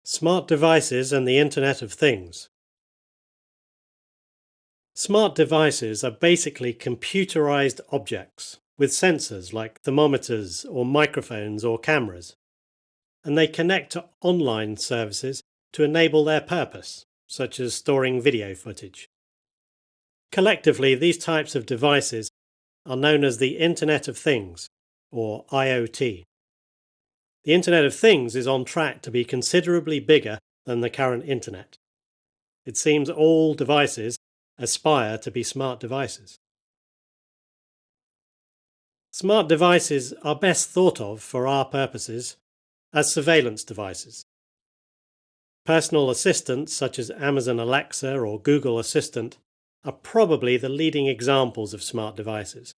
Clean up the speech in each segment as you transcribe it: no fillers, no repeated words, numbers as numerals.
Smart devices and the Internet of Things. Smart devices are basically computerized objects with sensors like thermometers or microphones or cameras, and they connect to online services to enable their purpose, such as storing video footage. Collectively, these types of devices are known as the Internet of Things, or IoT. The Internet of Things is on track to be considerably bigger than the current Internet. It seems all devices aspire to be smart devices. Smart devices are best thought of for our purposes as surveillance devices. Personal assistants such as Amazon Alexa or Google Assistant are probably the leading examples of smart devices.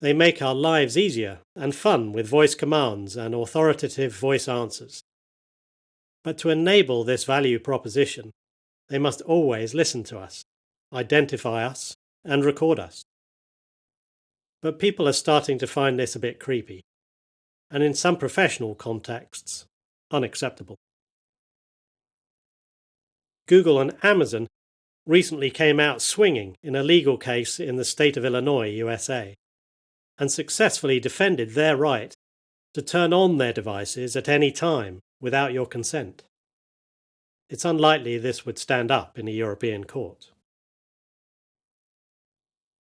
They make our lives easier and fun with voice commands and authoritative voice answers. But to enable this value proposition, they must always listen to us, identify us, and record us. But people are starting to find this a bit creepy, and in some professional contexts, unacceptable. Google and Amazon recently came out swinging in a legal case in the state of Illinois, USA, and successfully defended their right to turn on their devices at any time without your consent. It's unlikely this would stand up in a European court.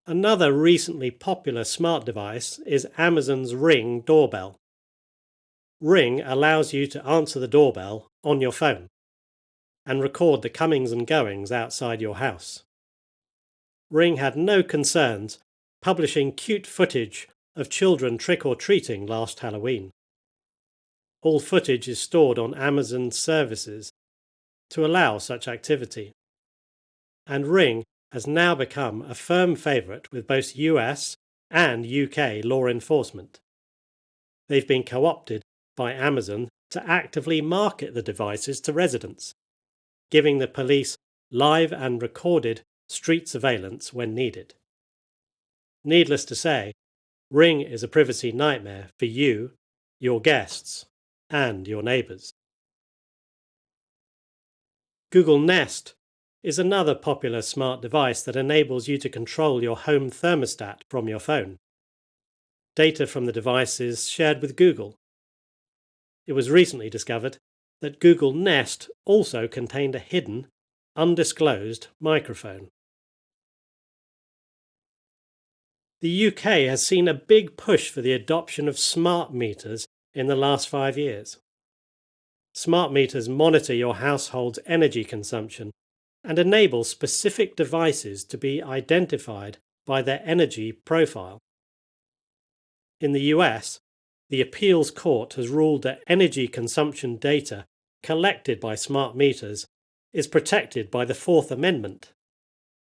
Another recently popular smart device is Amazon's Ring doorbell. Ring allows you to answer the doorbell on your phone and record the comings and goings outside your house. Ring had no concerns publishing cute footage of children trick-or-treating last Halloween. All footage is stored on Amazon's services to allow such activity, and Ring has now become a firm favourite with both US and UK law enforcement. They've been co-opted by Amazon to actively market the devices to residents, giving the police live and recorded street surveillance when needed. Needless to say, Ring is a privacy nightmare for you, your guests, and your neighbours. Google Nest is another popular smart device that enables you to control your home thermostat from your phone. Data from the device is shared with Google. It was recently discovered that Google Nest also contained a hidden, undisclosed microphone. The UK has seen a big push for the adoption of smart meters in the last 5 years. Smart meters monitor your household's energy consumption and enable specific devices to be identified by their energy profile. In the US, the appeals court has ruled that energy consumption data collected by smart meters is protected by the Fourth Amendment,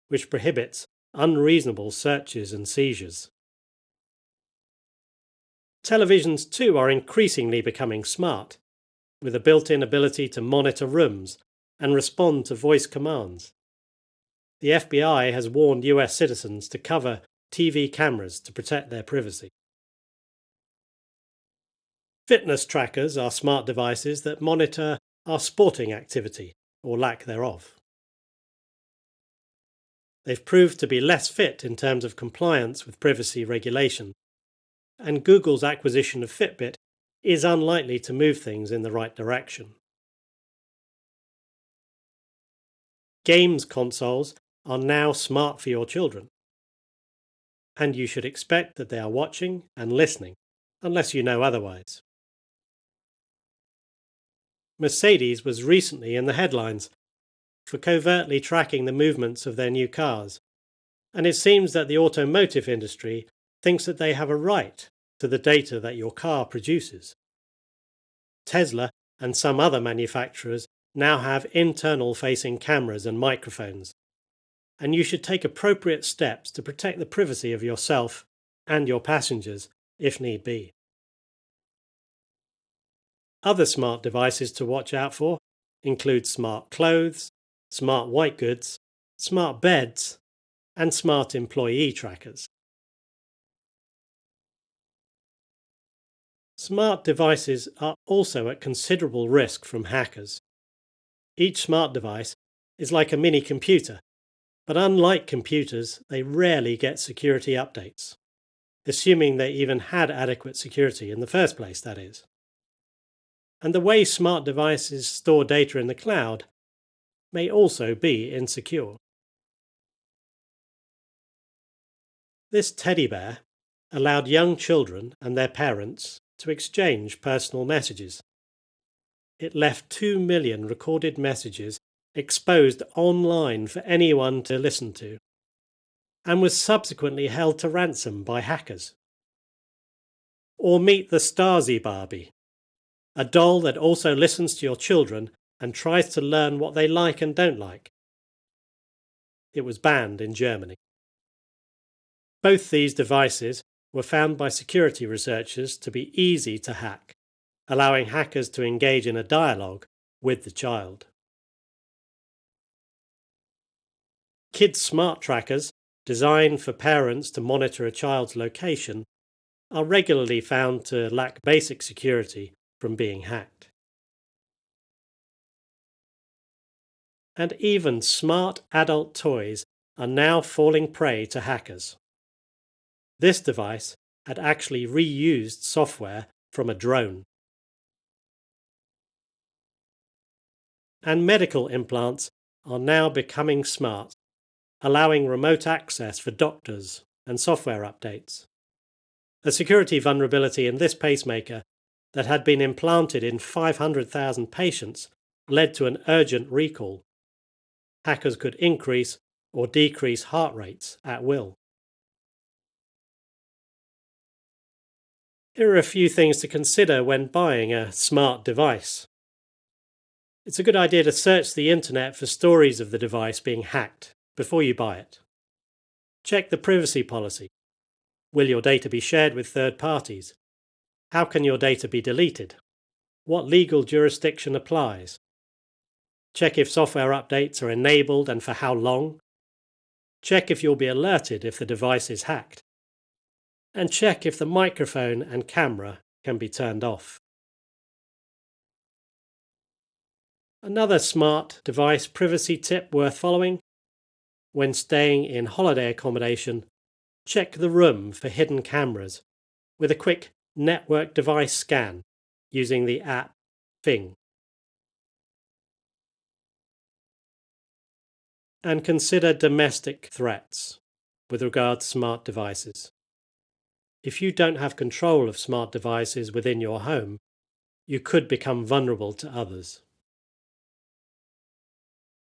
which prohibits unreasonable searches and seizures. Televisions too are increasingly becoming smart, with a built-in ability to monitor rooms and respond to voice commands. The FBI has warned US citizens to cover TV cameras to protect their privacy. Fitness trackers are smart devices that monitor our sporting activity, or lack thereof. They've proved to be less fit in terms of compliance with privacy regulation, and Google's acquisition of Fitbit is unlikely to move things in the right direction. Games consoles are now smart for your children, and you should expect that they are watching and listening, unless you know otherwise. Mercedes was recently in the headlines for covertly tracking the movements of their new cars, and it seems that the automotive industry thinks that they have a right to the data that your car produces. Tesla and some other manufacturers now have internal-facing cameras and microphones, and you should take appropriate steps to protect the privacy of yourself and your passengers if need be. Other smart devices to watch out for include smart clothes, smart white goods, smart beds, and smart employee trackers. Smart devices are also at considerable risk from hackers. Each smart device is like a mini computer, but unlike computers, they rarely get security updates, assuming they even had adequate security in the first place, that is. And the way smart devices store data in the cloud may also be insecure. This teddy bear allowed young children and their parents to exchange personal messages. It left 2 million recorded messages exposed online for anyone to listen to, and was subsequently held to ransom by hackers. Or meet the Stasi Barbie, a doll that also listens to your children and tries to learn what they like and don't like. It was banned in Germany. Both these devices were found by security researchers to be easy to hack, allowing hackers to engage in a dialogue with the child. Kids' smart trackers, designed for parents to monitor a child's location, are regularly found to lack basic security from being hacked. And even smart adult toys are now falling prey to hackers. This device had actually reused software from a drone. And medical implants are now becoming smart, allowing remote access for doctors and software updates. A security vulnerability in this pacemaker that had been implanted in 500,000 patients led to an urgent recall. Hackers could increase or decrease heart rates at will. Here are a few things to consider when buying a smart device. It's a good idea to search the internet for stories of the device being hacked before you buy it. Check the privacy policy. Will your data be shared with third parties? How can your data be deleted? What legal jurisdiction applies? Check if software updates are enabled and for how long. Check if you'll be alerted if the device is hacked. And check if the microphone and camera can be turned off. Another smart device privacy tip worth following: when staying in holiday accommodation, check the room for hidden cameras with a quick network device scan using the app Fing. And consider domestic threats with regard to smart devices. If you don't have control of smart devices within your home, you could become vulnerable to others.